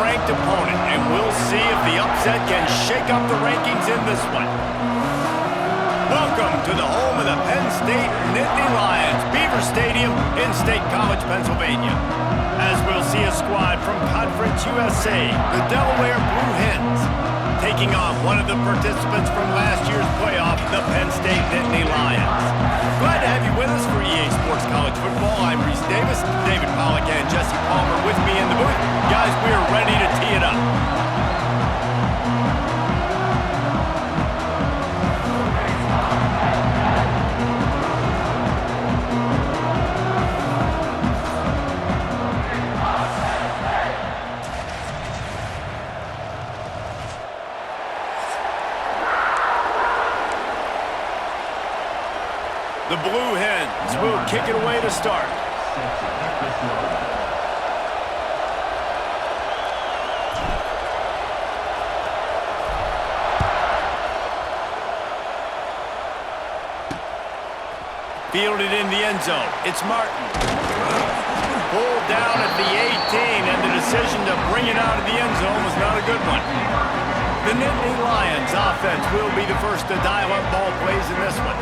ranked opponent, and we'll see if the upset can shake up the rankings in this one. Welcome to the home of the Penn State Nittany Lions, Beaver Stadium in State College, Pennsylvania. As we'll see a squad from Conference USA, the Delaware Blue Hens, taking on one of the participants from last year's playoff, the Penn State Nittany Lions. Glad to have you with us for EA Sports College Football. I'm Reese Davis, David Pollack and Jesse Palmer with me in the booth. Guys, we are ready to tee it up. The Blue Hens will kick it away to start. Fielded in the end zone. It's Martin. Pulled down at the 18, and the decision to bring it out of the end zone was not a good one. The Nittany Lions offense will be the first to dial up ball plays in this one.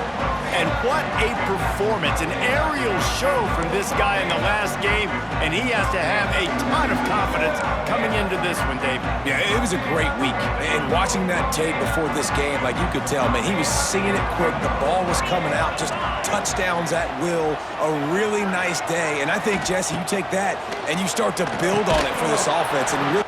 And what a performance, an aerial show from this guy in the last game, and he has to have a ton of confidence coming into this one, Dave. Yeah, it was a great week. And watching that tape before this game, like you could tell, man, he was seeing it quick. The ball was coming out, just touchdowns at will. A really nice day. And I think, Jesse, you take that and you start to build on it for this offense and really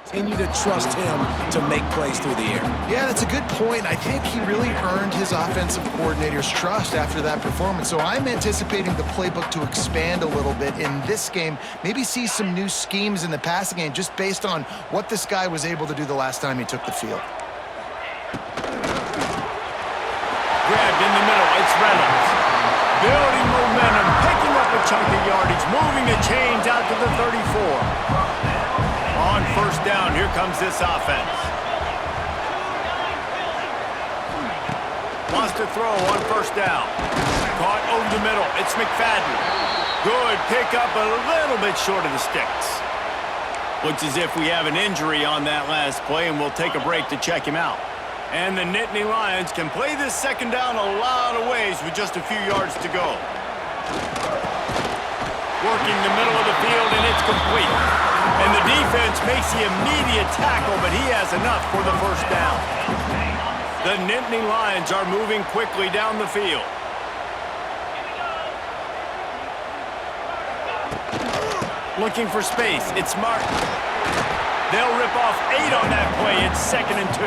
continue to trust him to make plays through the air. Yeah, that's a good point. I think he really earned his offensive coordinator's trust after that performance. So I'm anticipating the playbook to expand a little bit in this game, maybe see some new schemes in the passing game just based on what this guy was able to do the last time he took the field. Grabbed in the middle, it's Reynolds. Building momentum, picking up a chunk of yardage, moving the chains out to the 34. On first down, here comes this offense. Wants to throw on first down. Caught over the middle. It's McFadden. Good pickup, a little bit short of the sticks. Looks as if we have an injury on that last play, and we'll take a break to check him out. And the Nittany Lions can play this second down a lot of ways with just a few yards to go. Working the middle of the field, and it's complete. And the defense makes the immediate tackle, but he has enough for the first down. The Nittany Lions are moving quickly down the field. Looking for space. It's Martin. They'll rip off 8 on that play. It's 2nd and 2.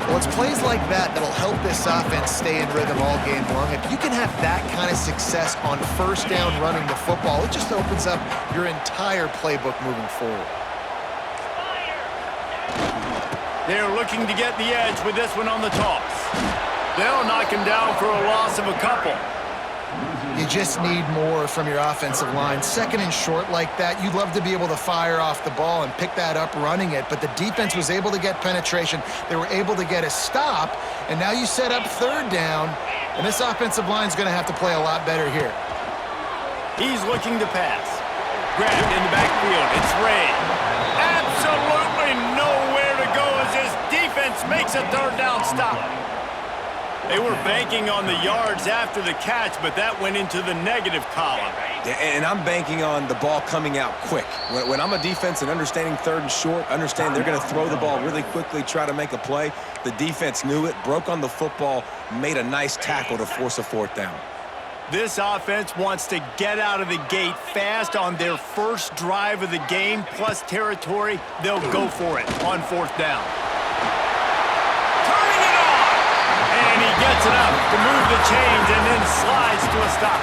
Well, it's plays like that that'll help this offense stay in rhythm all game long. If you can have that kind of success on first down running the football, it just opens up your entire playbook moving forward. They're looking to get the edge with this one on the toss. They'll knock him down for a loss of a couple. You just need more from your offensive line. 2nd and short like that, you'd love to be able to fire off the ball and pick that up running it, but the defense was able to get penetration. They were able to get a stop, and now you set up 3rd down, and this offensive line is going to have to play a lot better here. He's looking to pass. Grabbed in the backfield. It's Ray. Absolutely nowhere to go as this defense makes a 3rd down stop. They were banking on the yards after the catch, but that went into the negative column. And I'm banking on the ball coming out quick. When I'm a defense and understanding 3rd and short, understand they're going to throw the ball really quickly, try to make a play. The defense knew it, broke on the football, made a nice tackle to force a 4th down. This offense wants to get out of the gate fast on their first drive of the game, plus territory. They'll go for it on 4th down. Turning it on! And he gets enough to move the chains and then slides to a stop.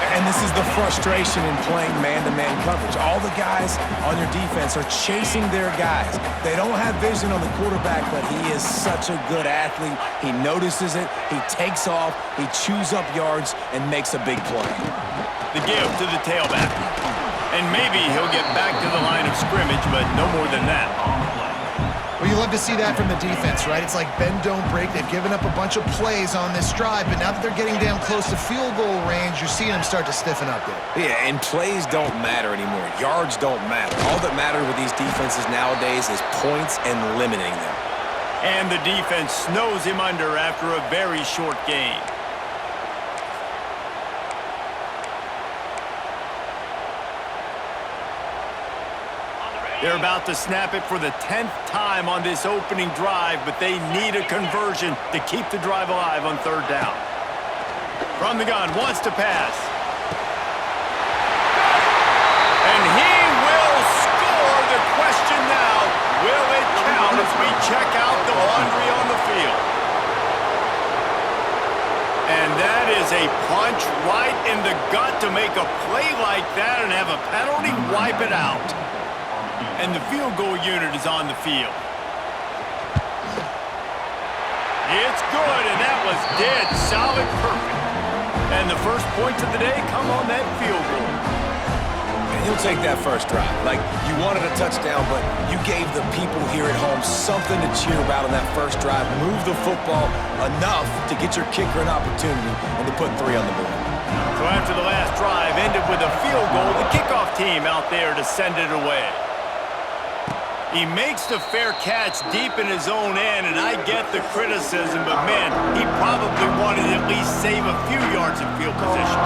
And this is the frustration in playing man-to-man coverage. All the guys on your defense are chasing their guys. They don't have vision on the quarterback, but he is such a good athlete. He notices it, he takes off, he chews up yards, and makes a big play. The give to the tailback. And maybe he'll get back to the line of scrimmage, but no more than that. Well, you love to see that from the defense, right? It's like bend, don't break. They've given up a bunch of plays on this drive, but now that they're getting down close to field goal range, you're seeing them start to stiffen up there. Yeah, and plays don't matter anymore. Yards don't matter. All that matters with these defenses nowadays is points and limiting them. And the defense snows him under after a very short game. They're about to snap it for the 10th time on this opening drive, but they need a conversion to keep the drive alive on third down. From the gun, wants to pass. And he will score. The question now, will it count as we check out the laundry on the field? And that is a punch right in the gut to make a play like that and have a penalty wipe it out. And the field goal unit is on the field. It's good, and that was dead solid perfect. And the first points of the day come on that field goal. And he'll take that first drive. Like, you wanted a touchdown, but you gave the people here at home something to cheer about on that first drive. Move the football enough to get your kicker an opportunity and to put 3 on the board. So after the last drive ended with a field goal, the kickoff team out there to send it away. He makes the fair catch deep in his own end, and I get the criticism, but man, he probably wanted to at least save a few yards of field position.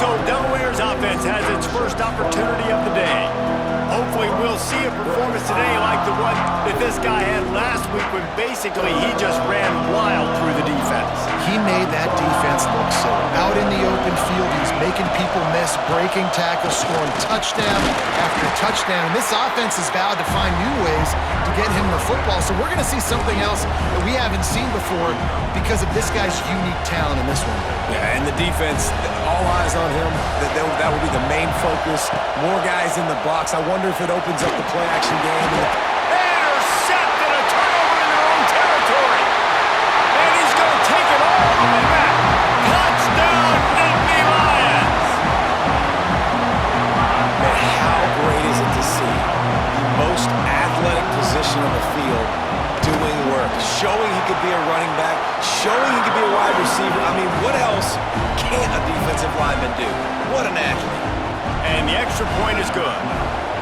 So Delaware's offense has its first opportunity of the day. Hopefully we'll see a performance today like the one that this guy had last week when basically he just ran wild through the defense. He made that defense look silly. Out in the open field, he's making people miss, breaking tackles, scoring touchdown after touchdown. And this offense has vowed to find new ways to get him the football. So we're going to see something else that we haven't seen before because of this guy's unique talent in this one. Yeah, and the defense, all eyes on him. That will be the main focus. More guys in the box. I wonder if it opens up the play-action game. Intercepted, a turnover in their own territory. And he's going to take it all the way back. Touchdown, Nittany Lions. Man, how great is it to see the most athletic position on the field doing work, showing he could be a running back, showing he could be a wide receiver. I mean, what else can a defensive lineman do? What an athlete. And the extra point is good.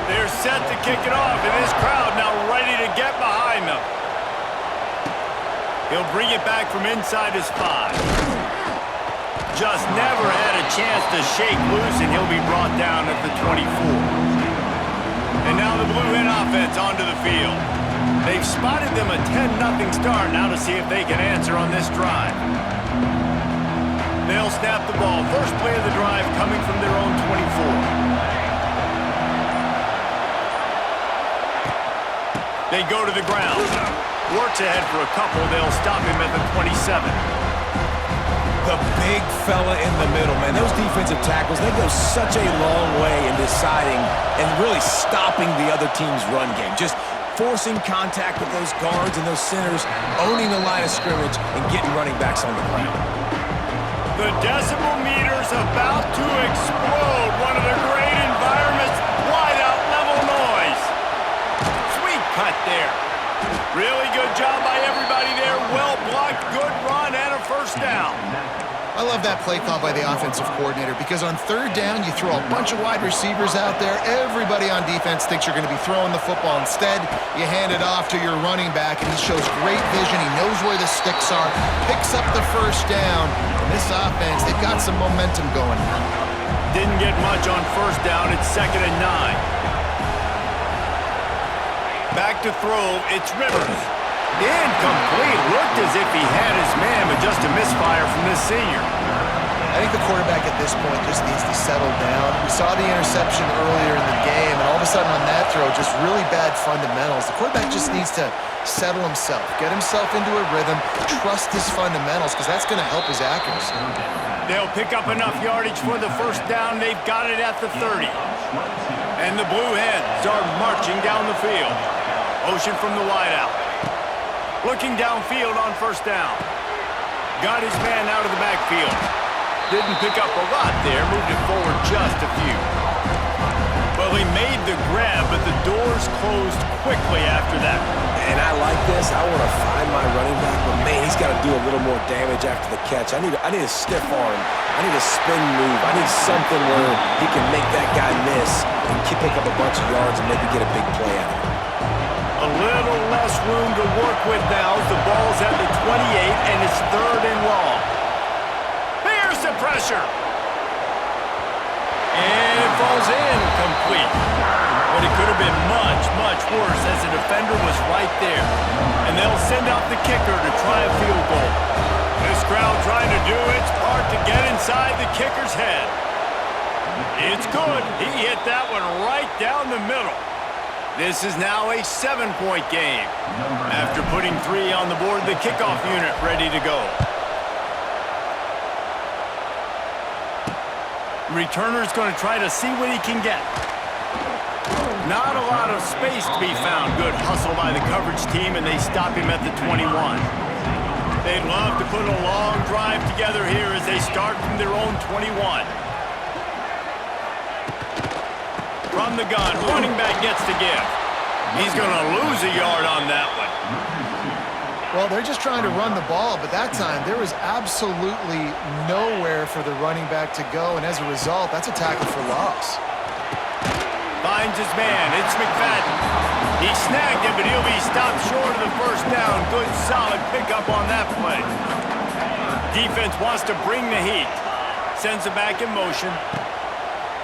They're set to kick it off, and this crowd now ready to get behind them. He'll bring it back from inside his 5. Just never had a chance to shake loose, and he'll be brought down at the 24. And now the Blue Hen offense onto the field. They've spotted them a 10-0 start now to see if they can answer on this drive. They'll snap the ball. First play of the drive coming from their own 24. They go to the ground. Works ahead for a couple. They'll stop him at the 27. The big fella in the middle, man. Those defensive tackles, they go such a long way in deciding and really stopping the other team's run game. Just forcing contact with those guards and those centers, owning the line of scrimmage, and getting running backs on the ground. The decimal meter's about to explode. One of the great environments. Wide out level noise. Sweet cut there. Really good job by everybody there. Well blocked, good run, and a first down. I love that play call by the offensive coordinator because on third down, you throw a bunch of wide receivers out there. Everybody on defense thinks you're going to be throwing the football. Instead, you hand it off to your running back, and he shows great vision. He knows where the sticks are, picks up the first down. And this offense, they've got some momentum going now. Didn't get much on first down. It's 2nd and 9. Back to throw. It's Rivers. Incomplete. Looked as if he had his man, but just a misfire from this senior. I think the quarterback at this point just needs to settle down. We saw the interception earlier in the game, and all of a sudden on that throw, just really bad fundamentals. The quarterback just needs to settle himself, get himself into a rhythm, trust his fundamentals, because that's going to help his accuracy. They'll pick up enough yardage for the first down. They've got it at the 30. And the Blue Hens are marching down the field. Motion from the wideout. Looking downfield on first down. Got his man out of the backfield. Didn't pick up a lot there. Moved it forward just a few. Well, he made the grab, but the doors closed quickly after that. And I like this. I want to find my running back, but man, he's got to do a little more damage after the catch. I need a stiff arm. I need a spin move. I need something where he can make that guy miss and pick up a bunch of yards and maybe get a big play out of it. A little less room to work with now. The ball's at the 28, and it's 3rd and long. Here's the pressure. And it falls in complete. But it could have been much, much worse as the defender was right there. And they'll send out the kicker to try a field goal. This crowd trying to do its part to get inside the kicker's head. It's good. He hit that one right down the middle. This is now a 7-point game. After putting 3 on the board, the kickoff unit ready to go. Returner's going to try to see what he can get. Not a lot of space to be found. Good hustle by the coverage team, and they stop him at the 21. They'd love to put a long drive together here as they start from their own 21. From the gun, running back gets to give. He's going to lose a yard on that one. Well, they're just trying to run the ball, but that time there was absolutely nowhere for the running back to go, and as a result, that's a tackle for loss. Finds his man. It's McFadden. He snagged him, but he'll be stopped short of the first down. Good, solid pickup on that play. Defense wants to bring the heat. Sends it back in motion.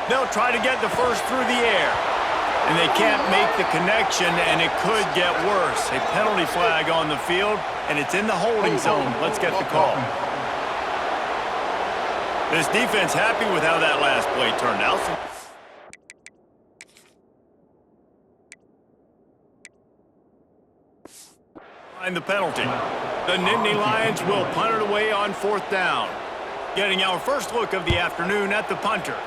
They'll try to get the first through the air. And they can't make the connection, and it could get worse. A penalty flag on the field, and it's in the holding zone. Let's get the call. This defense happy with how that last play turned out. Find the penalty. The Nittany Lions will punt it away on 4th down. Getting our first look of the afternoon at the punter.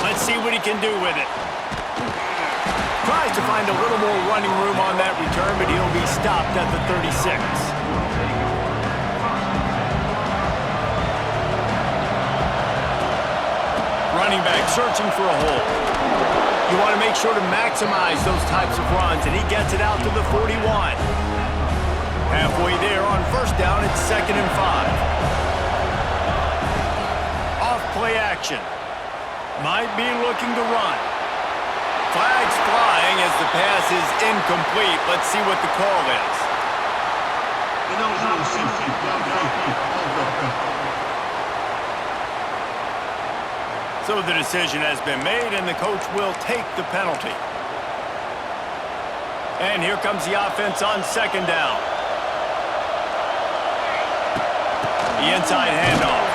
Let's see what he can do with it. Tries to find a little more running room on that return, but he'll be stopped at the 36. Running back searching for a hole. You want to make sure to maximize those types of runs, and he gets it out to the 41. Halfway there on first down, it's 2nd and 5. Off play action. Might be looking to run. Flags flying as the pass is incomplete. Let's see what the call is. So the decision has been made, and the coach will take the penalty. And here comes the offense on 2nd down. The inside handoff.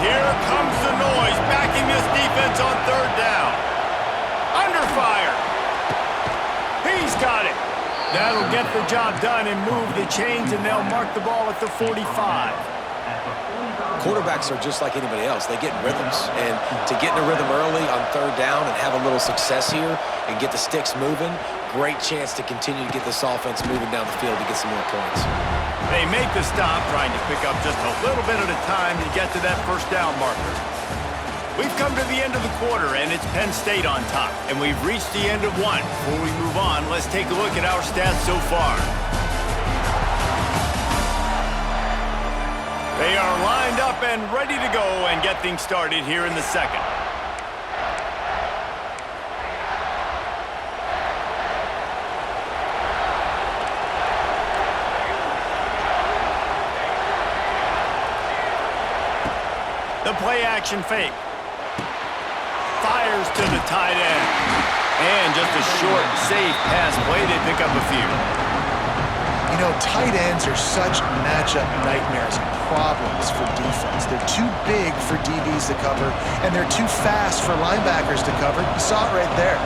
Here comes the noise, backing this defense on 3rd down. Under fire. He's got it. That'll get the job done and move the chains, and they'll mark the ball at the 45. Quarterbacks are just like anybody else. They get in rhythms, and to get in a rhythm early on 3rd down and have a little success here and get the sticks moving, great chance to continue to get this offense moving down the field to get some more points. They make the stop, trying to pick up just a little bit at a time to get to that first down marker. We've come to the end of the quarter, and it's Penn State on top. And we've reached the end of one. Before we move on, let's take a look at our stats so far. They are lined up and ready to go and get things started here in the second. The play action fake. Fires to the tight end. And just a short, safe pass play. They pick up a few. You know, tight ends are such matchup nightmares and problems for defense. They're too big for DBs to cover, and they're too fast for linebackers to cover. You saw it right there.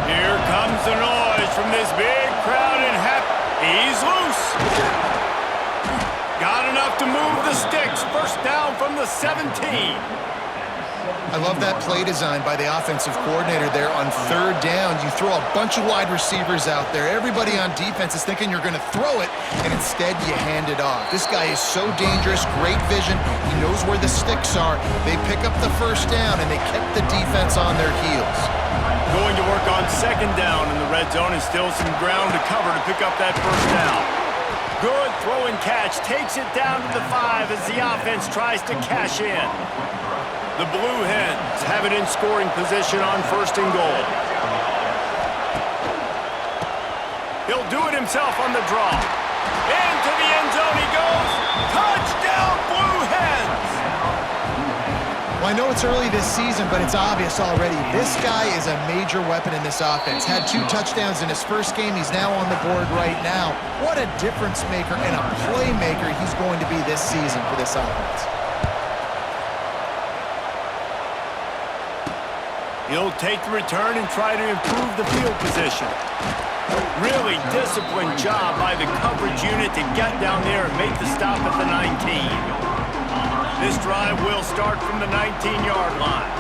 Here comes the noise from this big crowd in he's loose. Got enough to move the sticks. First down from the 17. I love that play design by the offensive coordinator there on third down. You throw a bunch of wide receivers out there. Everybody on defense is thinking you're going to throw it, and instead you hand it off. This guy is so dangerous, great vision. He knows where the sticks are. They pick up the first down, and they kept the defense on their heels. Going to work on second down in the red zone, and still some ground to cover to pick up that first down. Good throw and catch. Takes it down to the 5 as the offense tries to cash in. The Blue Hens have it in scoring position on first and goal. He'll do it himself on the draw. Into the end zone he goes. Touchdown, Blue Hens! Well, I know it's early this season, but it's obvious already. This guy is a major weapon in this offense. Had 2 touchdowns in his first game. He's now on the board right now. What a difference maker and a playmaker he's going to be this season for this offense. He'll take the return and try to improve the field position. Really disciplined job by the coverage unit to get down there and make the stop at the 19. This drive will start from the 19-yard line.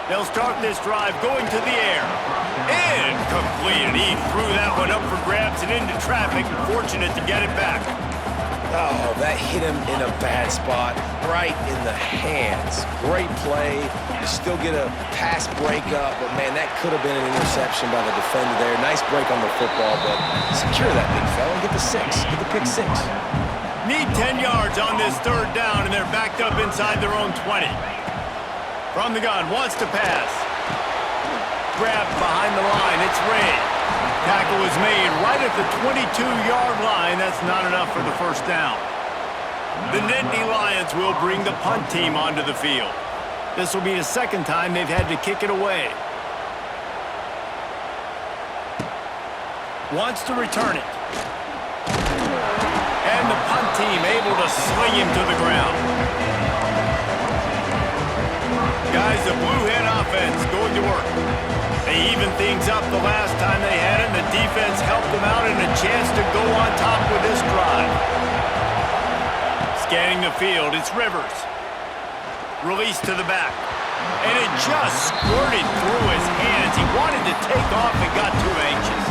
They'll start this drive going to the air. Incomplete. He threw that one up for grabs and into traffic. Fortunate to get it back. Oh, that hit him in a bad spot, right in the hands. Great play. You still get a pass breakup, but man, that could have been an interception by the defender there. Nice break on the football, but secure that big fella and get the 6. Get the pick 6. Need 10 yards on this third down, and they're backed up inside their own 20. From the gun, wants to pass. Grabbed behind the line, it's Ray. Tackle is made right at the 22-yard line. That's not enough for the first down. The Nittany Lions will bring the punt team onto the field. This will be the second time they've had to kick it away. Wants to return it. And the punt team able to sling him to the ground. Guys, the Blue Hen offense going to work. They evened things up the last time they had it, and the defense helped them out and a chance to go on top with this drive. Scanning the field, it's Rivers. Release to the back. And it just squirted through his hands. He wanted to take off and got too anxious.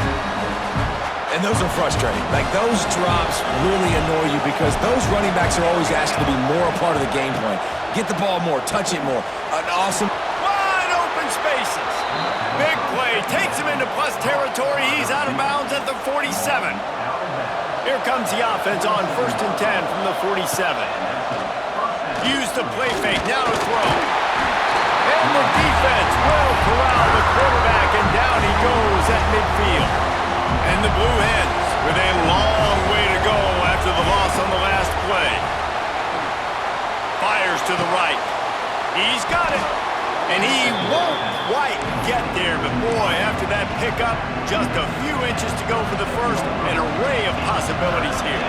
And those are frustrating. Like, those drops really annoy you because those running backs are always asked to be more a part of the game plan. Get the ball more, touch it more. An awesome... Wide open spaces. Big play, takes him into plus territory. He's out of bounds at the 47. Here comes the offense on 1st and 10 from the 47. Use the play fake, now to throw. And the defense will corral the quarterback, and down he goes at midfield. And the Blue Hens with a long way to go after the loss on the last play. Fires to the right. He's got it. And he won't quite get there, but boy, after that pickup, just a few inches to go for the first, an array of possibilities here.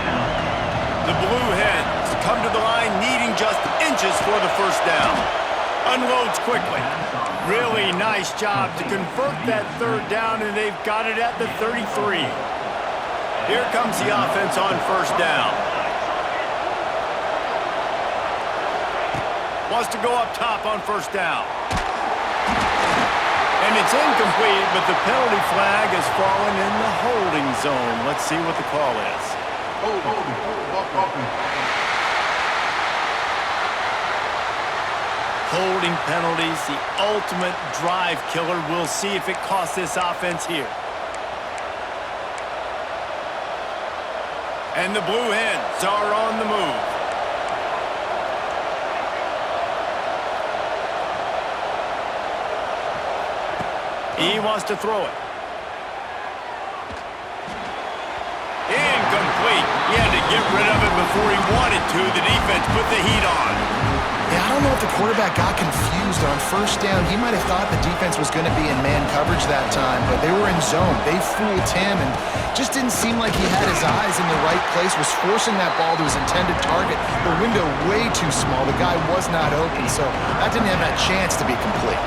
The Blue Hens come to the line needing just inches for the first down. Unloads quickly. Really nice job to convert that third down, and they've got it at the 33. Here comes the offense on first down. Wants to go up top on first down. And it's incomplete, but the penalty flag has fallen in the holding zone. Let's see what the call is. Holding penalties, the ultimate drive killer. We'll see if it costs this offense here. And the Blue Hens are on the move. He wants to throw it. Incomplete. He had to get rid of it before he wanted to. The defense put the heat on. Yeah, I don't know if the quarterback got confused on first down. He might have thought the defense was going to be in man coverage that time, but they were in zone. They fooled him and just didn't seem like he had his eyes in the right place, was forcing that ball to his intended target. The window way too small. The guy was not open, so that didn't have that chance to be complete.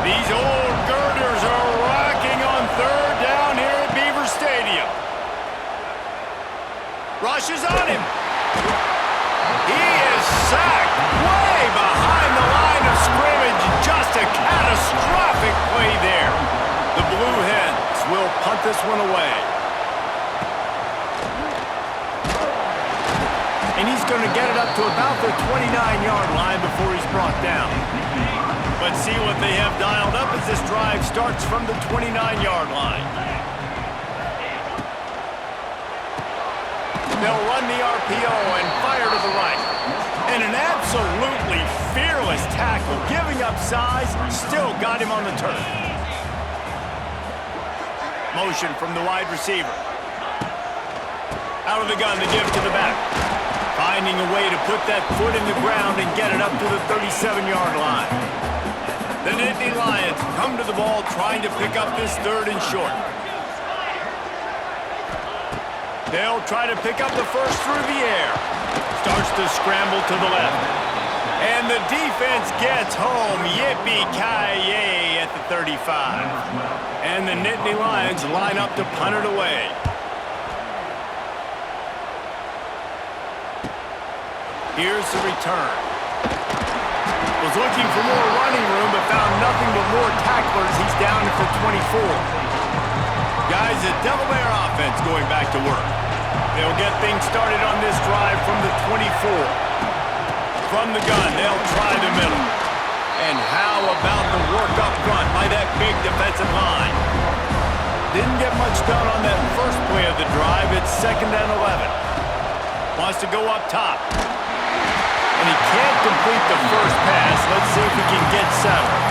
These old girders are rocking on third down here at Beaver Stadium. Rushes on him. He is sacked way behind the line of scrimmage. Just a catastrophic play there. The Blue Hens will punt this one away. And he's going to get it up to about the 29-yard line before he's brought down. Let's see what they have dialed up as this drive starts from the 29-yard line. They'll run the RPO and fire to the right. And an absolutely fearless tackle, giving up size, still got him on the turf. Motion from the wide receiver. Out of the gun to give to the back. Finding a way to put that foot in the ground and get it up to the 37-yard line. The Nittany Lions come to the ball trying to pick up this third and short. They'll try to pick up the first through the air. Starts to scramble to the left. And the defense gets home. Yippee-ki-yay at the 35. And the Nittany Lions line up to punt it away. Here's the return. Was looking for more running room, but found nothing but more tacklers. He's down at the 24. Guys, the Delaware offense going back to work. They'll get things started on this drive from the 24. From the gun, they'll try the middle. And how about the work up front by that big defensive line? Didn't get much done on that first play of the drive. It's 2nd and 11. Wants to go up top. And he can't complete the first pass. Let's see if he can get settled.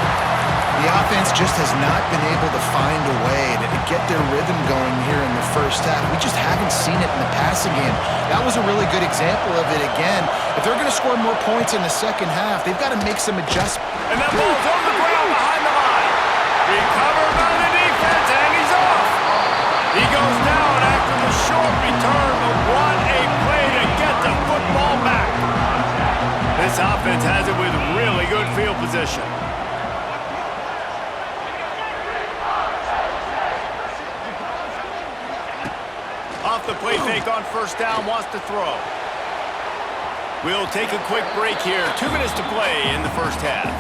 The offense just has not been able to find a way to get their rhythm going here in the first half. We just haven't seen it in the passing game. That was a really good example of it again. If they're going to score more points in the second half, they've got to make some adjustments. And that ball's on the ground behind the line. Recovered by the defense, and he's off. He goes down after the short return, but what a play to get the football back. This offense has it with really good field position. Off the play fake on first down, wants to throw. We'll take a quick break here. 2 minutes to play in the first half.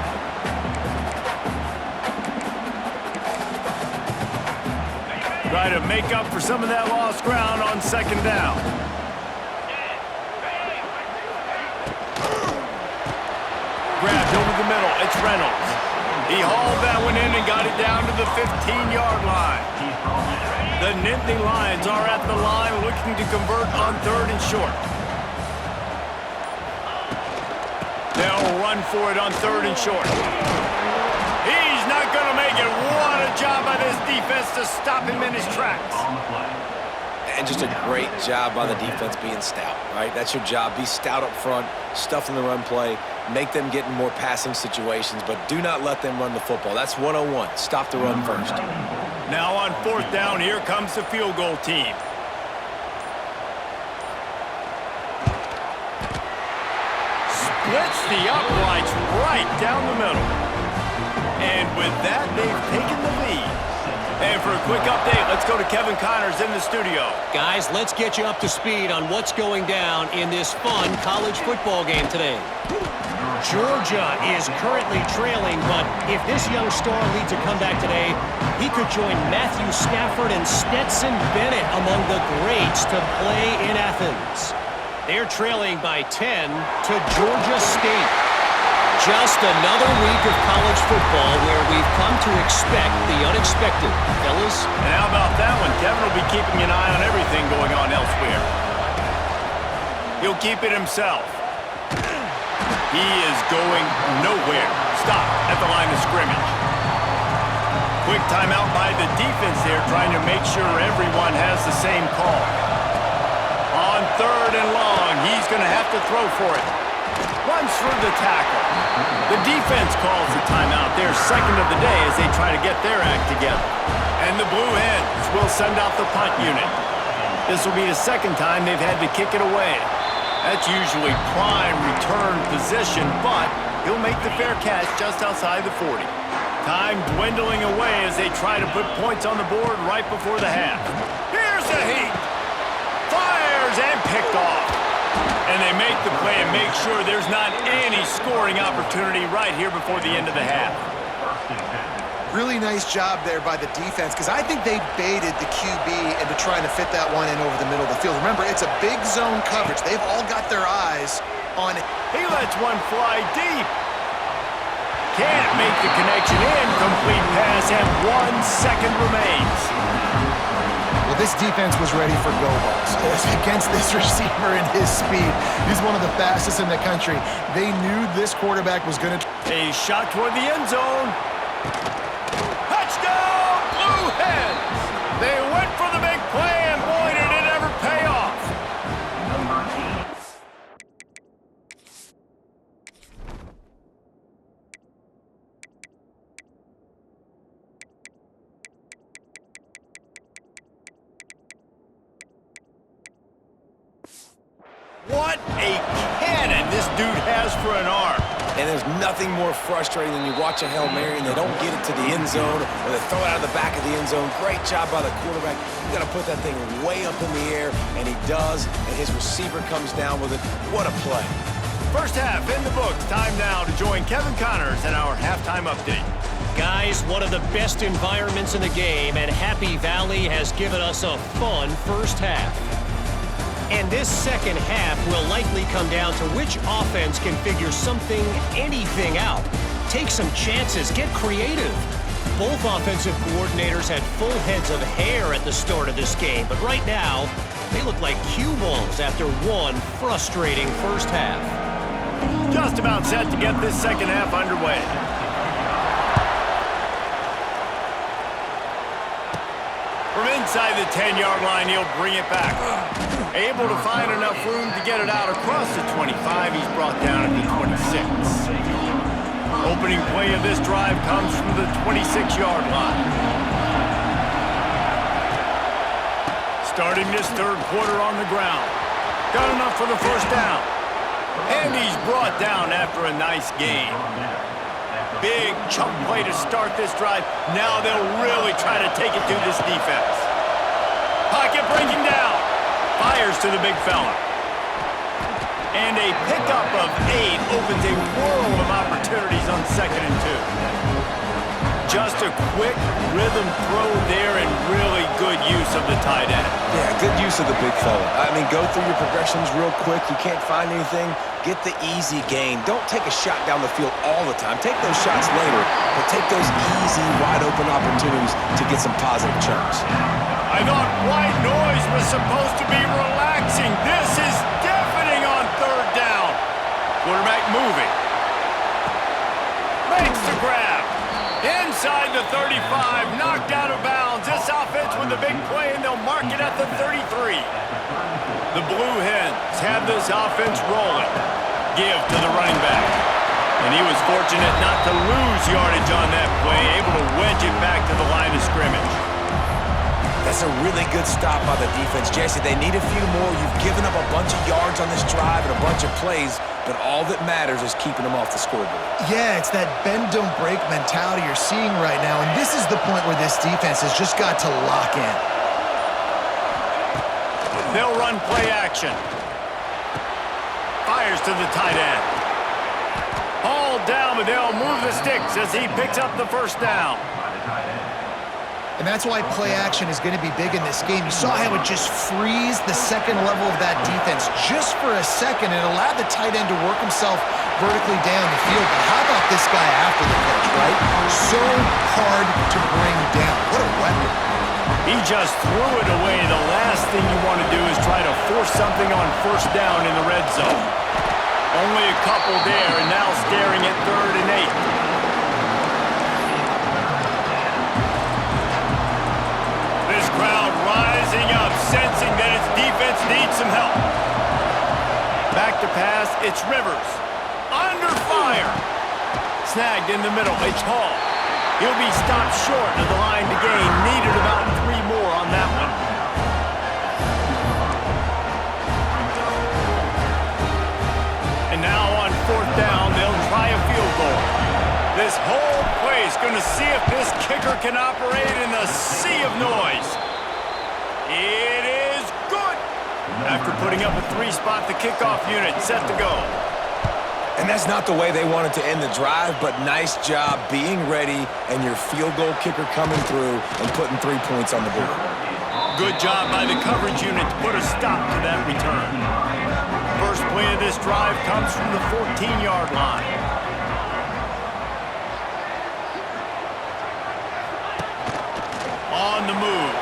Try to make up for some of that lost ground on second down. Grabbed over the middle. It's Reynolds. He hauled that one in and got it down to the 15-yard line. The Nittany Lions are at the line looking to convert on third and short. They'll run for it on third and short. He's not going to make it. What a job by this defense to stop him in his tracks. And just a great job by the defense being stout, right? That's your job. Be stout up front, stuff in the run play, make them get in more passing situations, but do not let them run the football. That's 101. Stop the run first. Now on fourth down, here comes the field goal team. Splits the uprights right down the middle. And with that, they've taken the lead. And for a quick update, let's go to Kevin Connors in the studio. Guys, let's get you up to speed on what's going down in this fun college football game today. Georgia is currently trailing, but if this young star leads a comeback today, he could join Matthew Stafford and Stetson Bennett among the greats to play in Athens. They're trailing by 10 to Georgia State. Just another week of college football where we've come to expect the unexpected, fellas. And how about that one? Kevin will be keeping an eye on everything going on elsewhere. He'll keep it himself. He is going nowhere. Stop at the line of scrimmage. Quick timeout by the defense there, trying to make sure everyone has the same call. On third and long, he's going to have to throw for it. Runs through the tackle. The defense calls the timeout, their second of the day, as they try to get their act together. And the Blue Hens will send out the punt unit. This will be the second time they've had to kick it away. That's usually prime return position, but he'll make the fair catch just outside the 40. Time dwindling away as they try to put points on the board right before the half. Here's the heat. Fires and picked off. And they make the play and make sure there's not any scoring opportunity right here before the end of the half. Really nice job there by the defense, because I think they baited the QB into trying to fit that one in over the middle of the field. Remember, it's a big zone coverage. They've all got their eyes on it. He lets one fly deep. Can't make the connection in. Complete pass, and 1 second remains. Well, this defense was ready for go balls against this receiver and his speed. He's one of the fastest in the country. They knew this quarterback was going to... A shot toward the end zone. Touchdown, Blue Hens! They went for the big play, and boy, did it ever pay off. What a cannon this dude has for an arm. And there's nothing more frustrating than you watch a Hail Mary and they don't get it to the end zone, or they throw it out of the back of the end zone. Great job by the quarterback. You got to put that thing way up in the air, and he does, and his receiver comes down with it. What a play. First half in the books. Time now to join Kevin Connors in our halftime update. Guys, one of the best environments in the game, and Happy Valley has given us a fun first half. And this second half will likely come down to which offense can figure something, anything out. Take some chances, get creative. Both offensive coordinators had full heads of hair at the start of this game, but right now, they look like cue balls after one frustrating first half. Just about set to get this second half underway. From inside the 10-yard line, he'll bring it back. Able to find enough room to get it out across the 25. He's brought down at the 26. Opening play of this drive comes from the 26-yard line. Starting this third quarter on the ground. Got enough for the first down. And he's brought down after a nice gain. Big chunk play to start this drive. Now they'll really try to take it to this defense. Pocket breaking down. Fires to the big fella. And a pickup of 8 opens a world of opportunities on 2nd and 2. Just a quick rhythm throw there and really good use of the tight end. Yeah, good use of the big fella. I mean, go through your progressions real quick. You can't find anything. Get the easy gain. Don't take a shot down the field all the time. Take those shots later, but take those easy, wide-open opportunities to get some positive chunks. I thought white noise was supposed to be relaxing. This is deafening on third down. Quarterback moving. Makes the grab. Inside the 35, knocked out of bounds. This offense with a big play, and they'll mark it at the 33. The Blue Hens have this offense rolling. Give to the running back. And he was fortunate not to lose yardage on that play, able to wedge it back to the line of scrimmage. That's a really good stop by the defense. Jesse, they need a few more. You've given up a bunch of yards on this drive and a bunch of plays, but all that matters is keeping them off the scoreboard. Yeah, it's that bend, don't break mentality you're seeing right now, and this is the point where this defense has just got to lock in. They'll run play action. Fires to the tight end. Hauled down, but they'll move the sticks as he picks up the first down. And that's why play action is going to be big in this game. You saw how it just frees the second level of that defense just for a second and allowed the tight end to work himself vertically down the field. But how about this guy after the catch, right? So hard to bring down. What a weapon. He just threw it away. The last thing you want to do is try to force something on first down in the red zone. Only a couple there, and now staring at 3rd and 8. Crowd rising up, sensing that its defense needs some help. pass. It's Rivers. Under fire. Snagged in the middle. It's Hall. He'll be stopped short of the line to gain. Needed about 3 more on that one. And now on 4th down, they'll try a field goal. This whole play is going to see if this kicker can operate in the sea of noise. It is good. After putting up a 3-spot, the kickoff unit set to go. And that's not the way they wanted to end the drive, but nice job being ready and your field goal kicker coming through and putting 3 points on the board. Good job by the coverage unit to put a stop to that return. First play of this drive comes from the 14-yard line. On the move.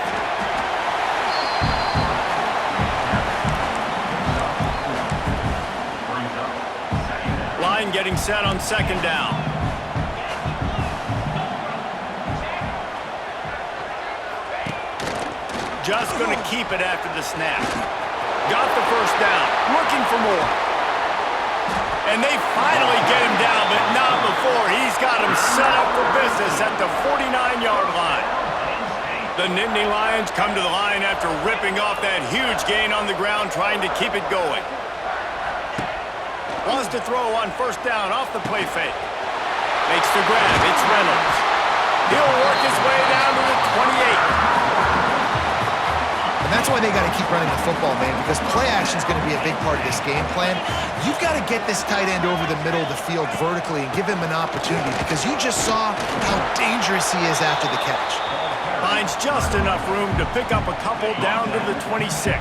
Line getting set on 2nd down. Just going to keep it after the snap. Got the 1st down. Looking for more. And they finally get him down, but not before. He's got him set up for business at the 49-yard line. The Nittany Lions come to the line after ripping off that huge gain on the ground, trying to keep it going. Wants to throw on 1st down off the play fake. Makes the grab. It's Reynolds. He'll work his way down to the 28. And that's why they got to keep running the football, man, because play action is going to be a big part of this game plan. You've got to get this tight end over the middle of the field vertically and give him an opportunity, because you just saw how dangerous he is after the catch. Finds just enough room to pick up a couple down to the 26.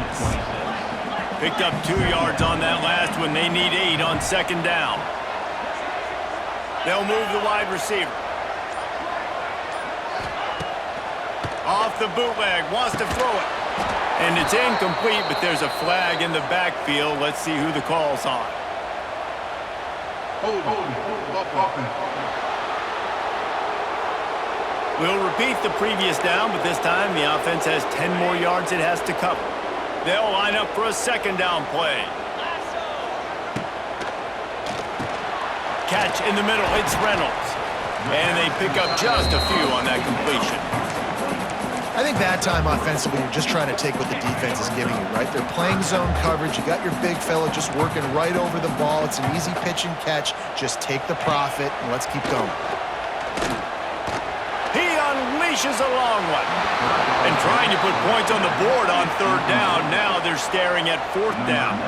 Picked up 2 yards on that last one. They need 8 on 2nd down. They'll move the wide receiver. Off the bootleg. Wants to throw it. And it's incomplete, but there's a flag in the backfield. Let's see who the call's on. We'll repeat the previous down, but this time the offense has 10 more yards it has to cover. They'll line up for a 2nd down play. Catch in the middle. It's Reynolds. And they pick up just a few on that completion. I think that time offensively, you're just trying to take what the defense is giving you, right? They're playing zone coverage. You got your big fella just working right over the ball. It's an easy pitch and catch. Just take the profit, and let's keep going. He unleashes a long one. And trying to put points on the board on 3rd down. Now they're staring at 4th down.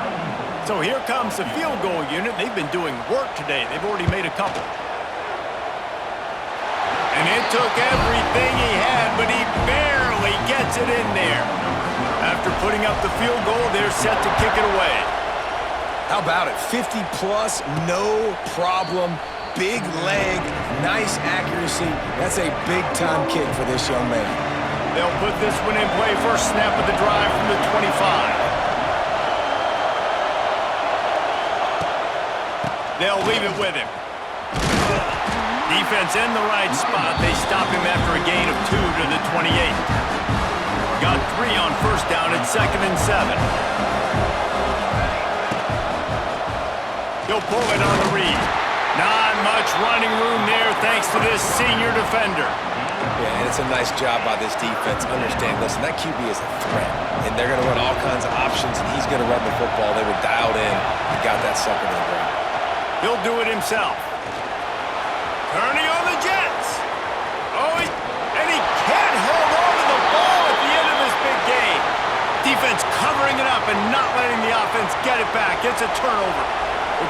So here comes the field goal unit. They've been doing work today. They've already made a couple. And it took everything he had, but he barely gets it in there. After putting up the field goal, they're set to kick it away. How about it? 50-plus, no problem. Big leg, nice accuracy. That's a big-time kick for this young man. They'll put this one in play. First snap of the drive from the 25. They'll leave it with him. Defense in the right spot. They stop him after a gain of 2 to the 28. Got 3 on 1st down at 2nd and 7. He'll pull it on the read. Not much running room there thanks to this senior defender. Yeah, and it's a nice job by this defense. Understand, listen, that QB is a threat, and they're going to run all kinds of options, and he's going to run the football. They were dialed in and got that sucker to the ground. He'll do it himself. Turning on the Jets. Oh, and he can't hold on to the ball at the end of this big game. Defense covering it up and not letting the offense get it back. It's a turnover.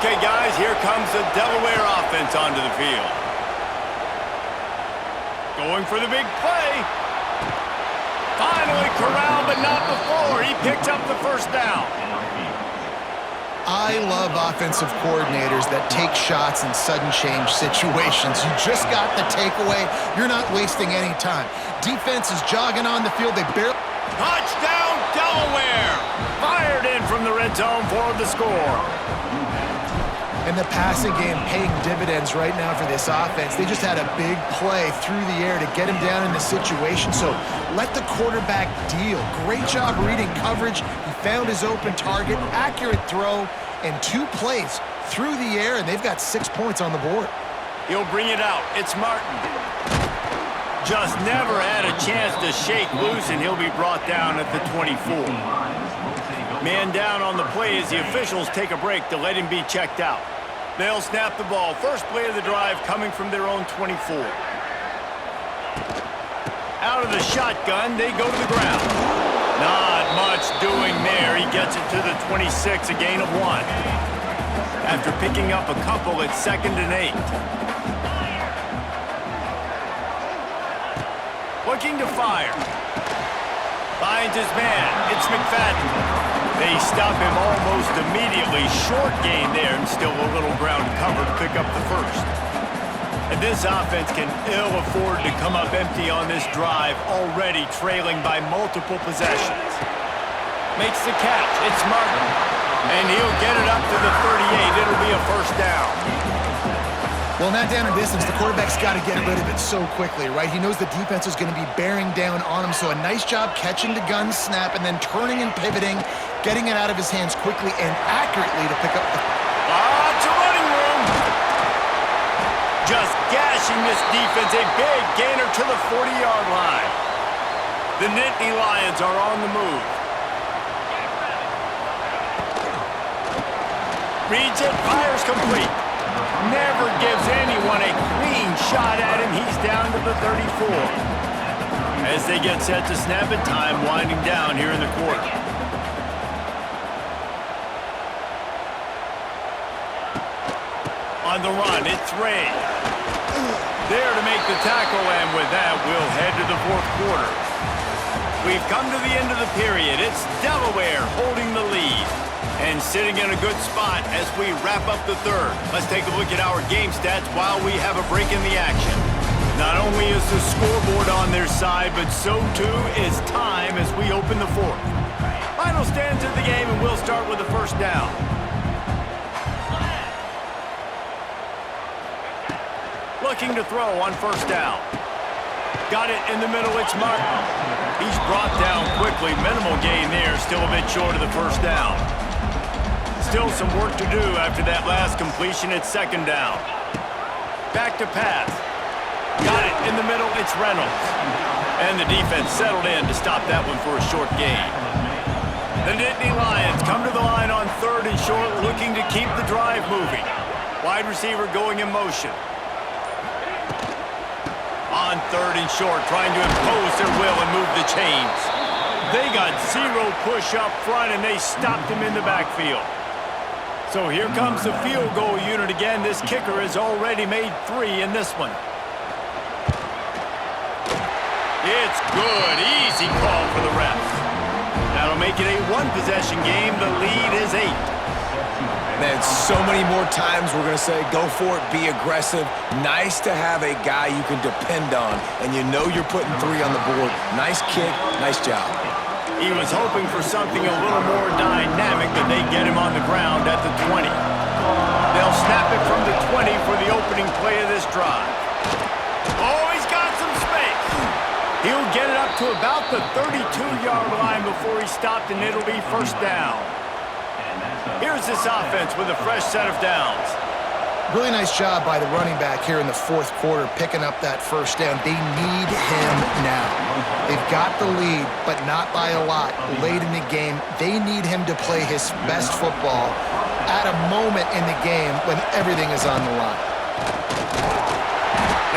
Okay, guys, here comes the Delaware offense onto the field. Going for the big play. Finally corralled, but not before. He picked up the 1st down. I love offensive coordinators that take shots in sudden change situations. You just got the takeaway. You're not wasting any time. Defense is jogging on the field. They barely... Touchdown, Delaware! Fired in from the red zone for the score. And the passing game paying dividends right now for this offense. They just had a big play through the air to get him down in the situation. So let the quarterback deal. Great job reading coverage. He found his open target, accurate throw, in 2 plays through the air, and they've got 6 points on the board. He'll bring it out. It's Martin. Just never had a chance to shake loose, and he'll be brought down at the 24. Man down on the play as the officials take a break to let him be checked out. They'll snap the ball. First play of the drive coming from their own 24. Out of the shotgun, they go to the ground. Not much doing there. He gets it to the 26, a gain of 1. After picking up a couple, it's 2nd and 8. Looking to fire. Finds his man. It's McFadden. They stop him almost immediately. Short gain there, and still a little ground cover to pick up the first. And this offense can ill afford to come up empty on this drive, already trailing by multiple possessions. Makes the catch. It's Martin. And he'll get it up to the 38. It'll be a first down. Well, in that down and distance, the quarterback's got to get rid of it so quickly, right? He knows the defense is going to be bearing down on him, so a nice job catching the gun snap and then turning and pivoting, getting it out of his hands quickly and accurately to pick up the... Lots of running room. Just gashing this defense. A big gainer to the 40-yard line. The Nittany Lions are on the move. Reads it, fires complete. Never gives anyone a clean shot at him. He's down to the 34. As they get set to snap it, time winding down here in the quarter. On the run, it's Ray. There to make the tackle, and with that, we'll head to the 4th quarter. We've come to the end of the period. It's Delaware holding the lead and sitting in a good spot as we wrap up the 3rd. Let's take a look at our game stats while we have a break in the action. Not only is the scoreboard on their side, but so too is time as we open the 4th. Final stands of the game, and we'll start with the first down. Looking to throw on first down. Got it in the middle, it's Martin. He's brought down quickly. Minimal gain there, still a bit short of the first down. Still some work to do after that last completion. It's 2nd down. Back to pass. Got it in the middle. It's Reynolds. And the defense settled in to stop that one for a short gain. The Nittany Lions come to the line on 3rd and short, looking to keep the drive moving. Wide receiver going in motion. On 3rd and short, trying to impose their will and move the chains. They got 0 push up front, and they stopped him in the backfield. So here comes the field goal unit again. This kicker has already made 3 in this one. It's good. Easy call for the refs. That'll make it a 1-possession game. The lead is 8. Man, so many more times we're going to say, go for it, be aggressive. Nice to have a guy you can depend on, and you know you're putting 3 on the board. Nice kick, nice job. He was hoping for something a little more dynamic, but they get him on the ground at the 20. They'll snap it from the 20 for the opening play of this drive. Oh, he's got some space. He'll get it up to about the 32-yard line before he stopped, and it'll be first down. Here's this offense with a fresh set of downs. Really nice job by the running back here in the 4th quarter, picking up that first down. They need him now. They've got the lead, but not by a lot. Late in the game, they need him to play his best football at a moment in the game when everything is on the line.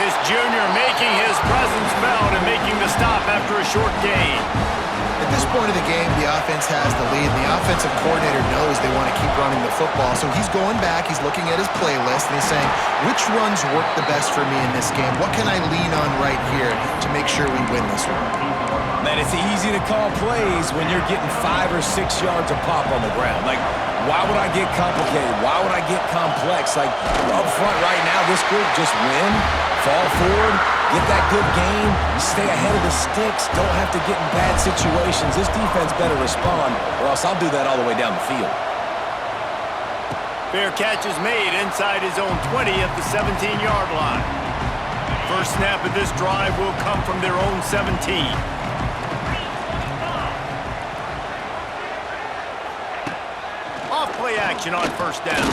This junior making his presence felt and making the stop after a short gain. At this point of the game, the offense has the lead, and the offensive coordinator knows they want to keep running the football, so he's going back, he's looking at his playlist, and he's saying, which runs work the best for me in this game? What can I lean on right here to make sure we win this one? Man, it's easy to call plays when you're getting 5 or 6 yards of pop on the ground. Like, why would I get complicated? Why would I get complex? Like, up front right now, this group just win, fall forward, get that good gain, stay ahead of the sticks, don't have to get in bad situations. This defense better respond, or else I'll do that all the way down the field. Fair catch is made inside his own 20 at the 17-yard line. First snap of this drive will come from their own 17. Off play action on first down.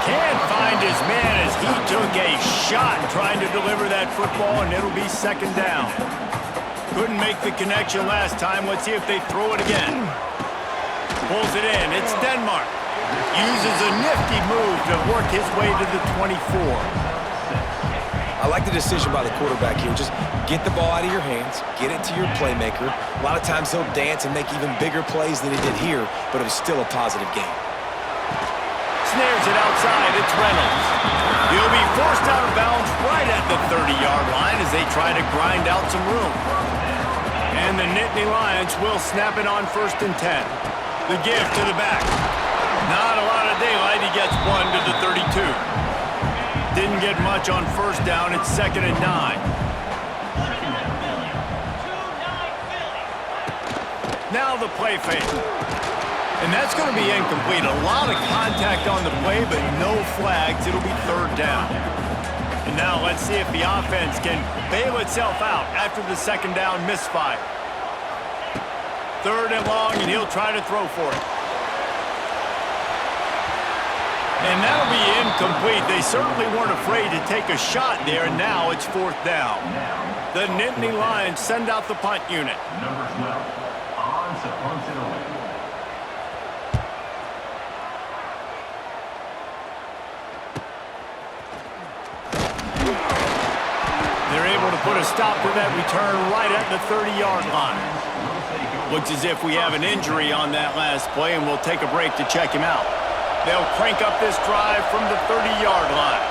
Can't find his man as he took a shot trying to deliver that football, and it'll be second down. Couldn't make the connection last time. Let's see if they throw it again. Pulls it in. It's Denmark. Uses a nifty move to work his way to the 24. I like the decision by the quarterback here. Just get the ball out of your hands, get it to your playmaker. A lot of times he'll dance and make even bigger plays than he did here, but it was still a positive game. Snares it outside. It's Reynolds. He'll be forced out of bounds right at the 30-yard line as they try to grind out some room. And the Nittany Lions will snap it on 1st and 10. The give to the back. Not a lot of daylight. He gets one to the 32. Didn't get much on first down. It's 2nd and 9. Now the play fake. And that's going to be incomplete. A lot of contact on the play, but no flags. It'll be 3rd down. And now let's see if the offense can bail itself out after the 2nd down misfire. 3rd and long, and he'll try to throw for it. And that'll be incomplete. They certainly weren't afraid to take a shot there, and now it's 4th down. The Nittany Lions send out the punt unit. Number 12, on to punt it away. They're able to put a stop to that return right at the 30-yard line. Looks as if we have an injury on that last play, and we'll take a break to check him out. They'll crank up this drive from the 30-yard line.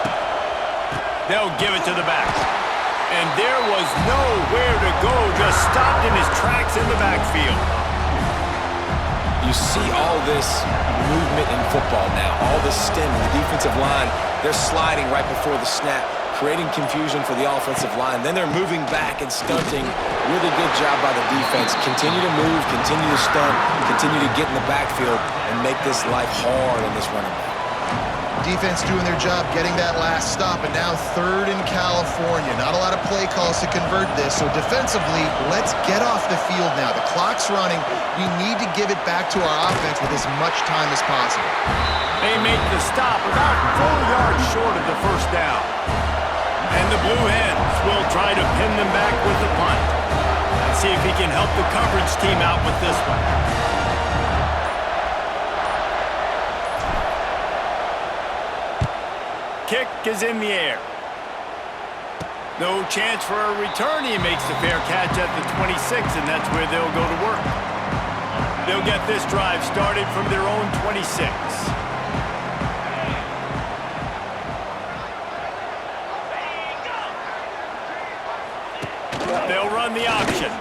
They'll give it to the back. And there was nowhere to go, just stopped in his tracks in the backfield. You see all this movement in football now, all the stem, the defensive line, they're sliding right before the snap, creating confusion for the offensive line. Then they're moving back and stunting. Really good job by the defense. Continue to move, continue to stunt, continue to get in the backfield and make this life hard on this running back. Defense doing their job, getting that last stop, and now 3rd in California. Not a lot of play calls to convert this, so defensively, let's get off the field now. The clock's running. We need to give it back to our offense with as much time as possible. They make the stop about 4 yards short of the 1st down. And the Blue Hens will try to pin them back with the punt. Let's see if he can help the coverage team out with this one. Kick is in the air. No chance for a return. He makes the fair catch at the 26, and that's where they'll go to work. They'll get this drive started from their own 26. They'll run the option.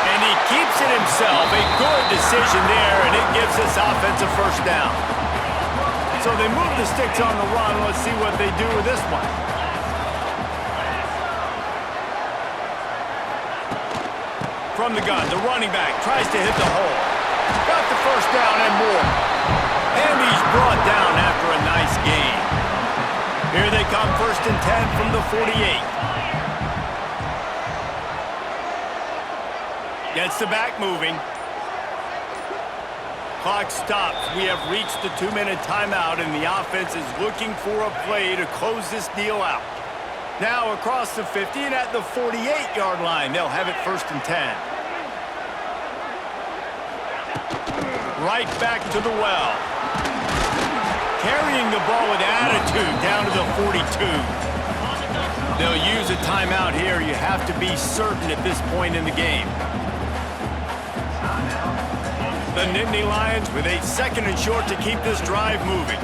And he keeps it himself. A good decision there, and it gives this offense a 1st down. So they move the sticks on the run. Let's see what they do with this one. From the gun, the running back tries to hit the hole. Got the 1st down and more. And he's brought down after a nice gain. Here they come, 1st and 10 from the 48. Gets the back moving. Clock stops. We have reached the 2-minute timeout, and the offense is looking for a play to close this deal out. Now across the 50 and at the 48-yard line, they'll have it 1st and 10. Right back to the well. Carrying the ball with attitude down to the 42. They'll use a timeout here. You have to be certain at this point in the game. The Nittany Lions with a 2nd and short to keep this drive moving.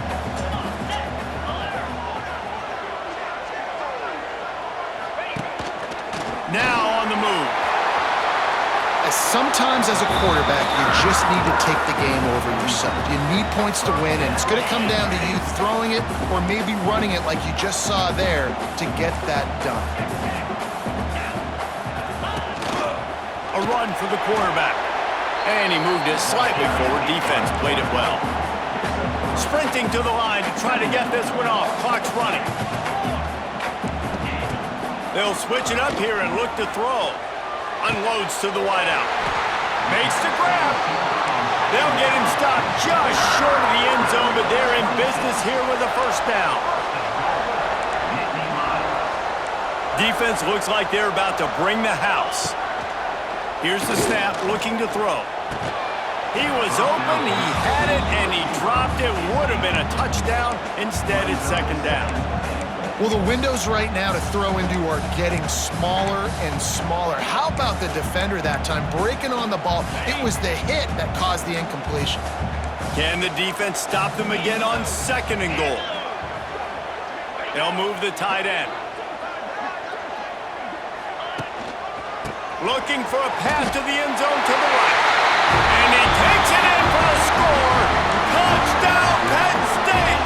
Now on the move. Sometimes as a quarterback, you just need to take the game over yourself. You need points to win, and it's going to come down to you throwing it or maybe running it like you just saw there to get that done. A run for the quarterback. And he moved it slightly forward. Defense played it well. Sprinting to the line to try to get this one off. Clock's running. They'll switch it up here and look to throw. Unloads to the wideout. Makes the grab. They'll get him stopped just short of the end zone, but they're in business here with a first down. Defense looks like they're about to bring the house. Here's the snap, looking to throw. He was open, he had it, and he dropped it. Would have been a touchdown. Instead, it's second down. Well, the windows right now to throw into are getting smaller and smaller. How about the defender that time breaking on the ball? It was the hit that caused the incompletion. Can the defense stop them again on second and goal? They'll move the tight end. Looking for a pass to the end zone to the right. And he takes it in for a score. Touchdown, Penn State!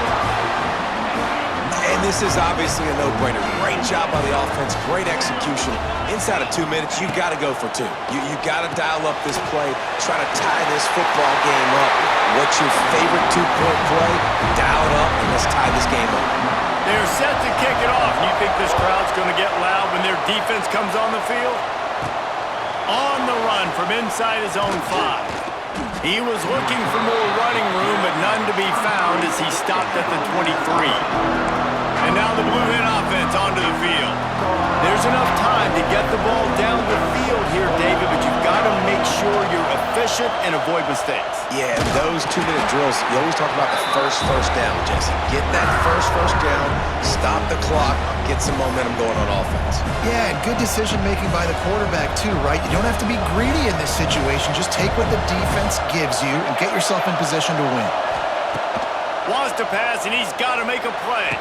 And this is obviously a no-brainer. Great job by the offense, great execution. Inside of 2 minutes, you got to go for two. You got to dial up this play, try to tie this football game up. What's your favorite two-point play? Dial it up, and let's tie this game up. They're set to kick it off. You think this crowd's going to get loud when their defense comes on the field? On the run from inside his own 5. He was looking for more running room, but none to be found as he stopped at the 23. And now the Blue Hen offense onto the field. There's enough time to get the ball down the field here, David, but you've got to make sure you're efficient and avoid mistakes. Yeah, those 2-minute drills, you always talk about the first down, Jesse. Get that first down, stop the clock, get some momentum going on offense. Yeah, and good decision-making by the quarterback, too, right? You don't have to be greedy in this situation. Just take what the defense gives you and get yourself in position to win. Wants to pass, and he's got to make a play.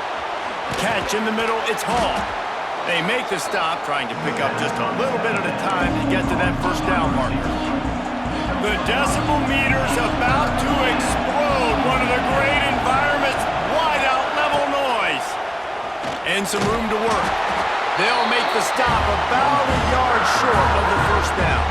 Catch in the middle, it's Hall. They make the stop, trying to pick up just a little bit at a time to get to that first down marker. The decibel meter's about to explode. One of the great environments, wide out level noise. And some room to work. They'll make the stop about a yard short of the first down.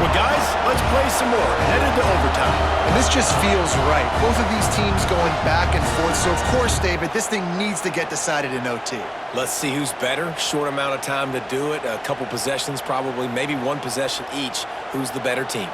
Well, guys, let's play some more. Headed to overtime. And this just feels right. Both of these teams going back and forth. So, of course, David, this thing needs to get decided in OT. Let's see who's better. Short amount of time to do it. A couple possessions probably, maybe one possession each. Who's the better team?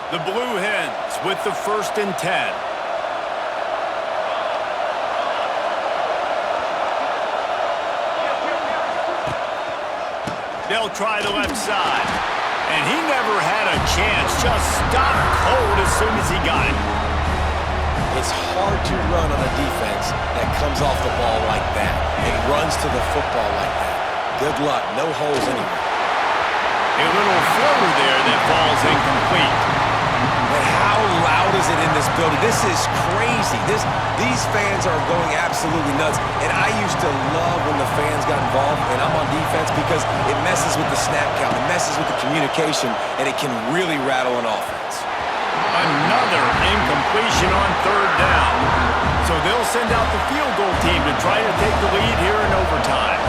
The Blue Hens with the 1st and 10. They'll try the left side. And he never had a chance. Just stopped cold as soon as he got it. It's hard to run on a defense that comes off the ball like that and runs to the football like that. Good luck. No holes anywhere. A little floater there that falls incomplete. But how loud is it in this building? This is crazy. These fans are going absolutely nuts. And I used to love when the fans got involved, and I'm on defense because it messes with the snap count. It messes with the communication, and it can really rattle an offense. Another incompletion on 3rd down. So they'll send out the field goal team to try to take the lead here in overtime.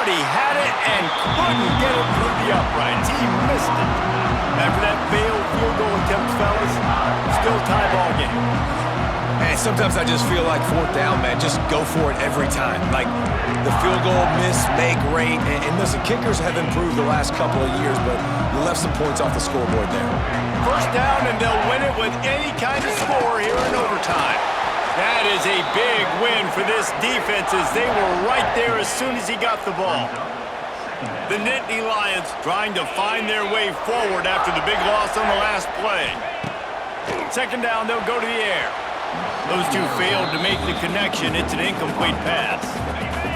He had it and couldn't get it through the uprights. He missed it. After that failed field goal attempt, fellas, still tie ball game. And sometimes I just feel like 4th down, man. Just go for it every time. Like the field goal miss, make great. And listen, kickers have improved the last couple of years, but you left some points off the scoreboard there. 1st down, and they'll win it with any kind of score here in overtime. That is a big win for this defense as they were right there as soon as he got the ball. The Nittany Lions trying to find their way forward after the big loss on the last play. 2nd down, they'll go to the air. Those two failed to make the connection. It's an incomplete pass.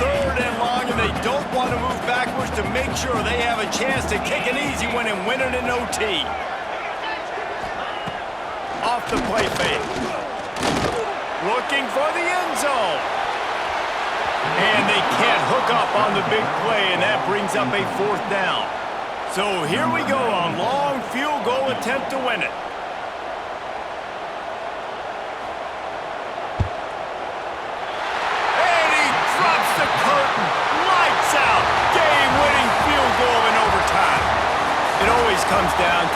3rd and long, and they don't want to move backwards to make sure they have a chance to kick an easy one and win it in OT. Off the play fake. Looking for the end zone. And they can't hook up on the big play, and that brings up a 4th down. So here we go, a long field goal attempt to win it.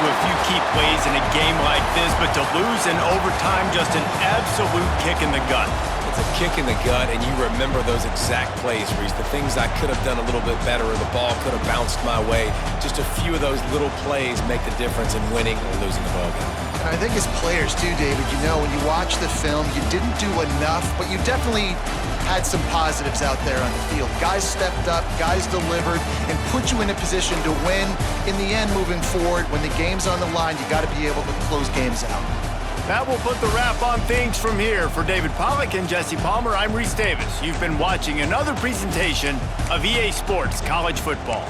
to a few key plays in a game like this, but to lose in overtime, just an absolute kick in the gut. It's a kick in the gut, and you remember those exact plays, Reese. The things I could have done a little bit better, or the ball could have bounced my way. Just a few of those little plays make the difference in winning or losing the ball game. And I think as players too, David, you know, when you watch the film, you didn't do enough, but you definitely had some positives out there on the field. Guys stepped up, guys delivered, and put you in a position to win. In the end, moving forward, when the game's on the line, you got to be able to close games out. That will put the wrap on things from here. For David Pollack and Jesse Palmer, I'm Reese Davis. You've been watching another presentation of EA Sports College Football.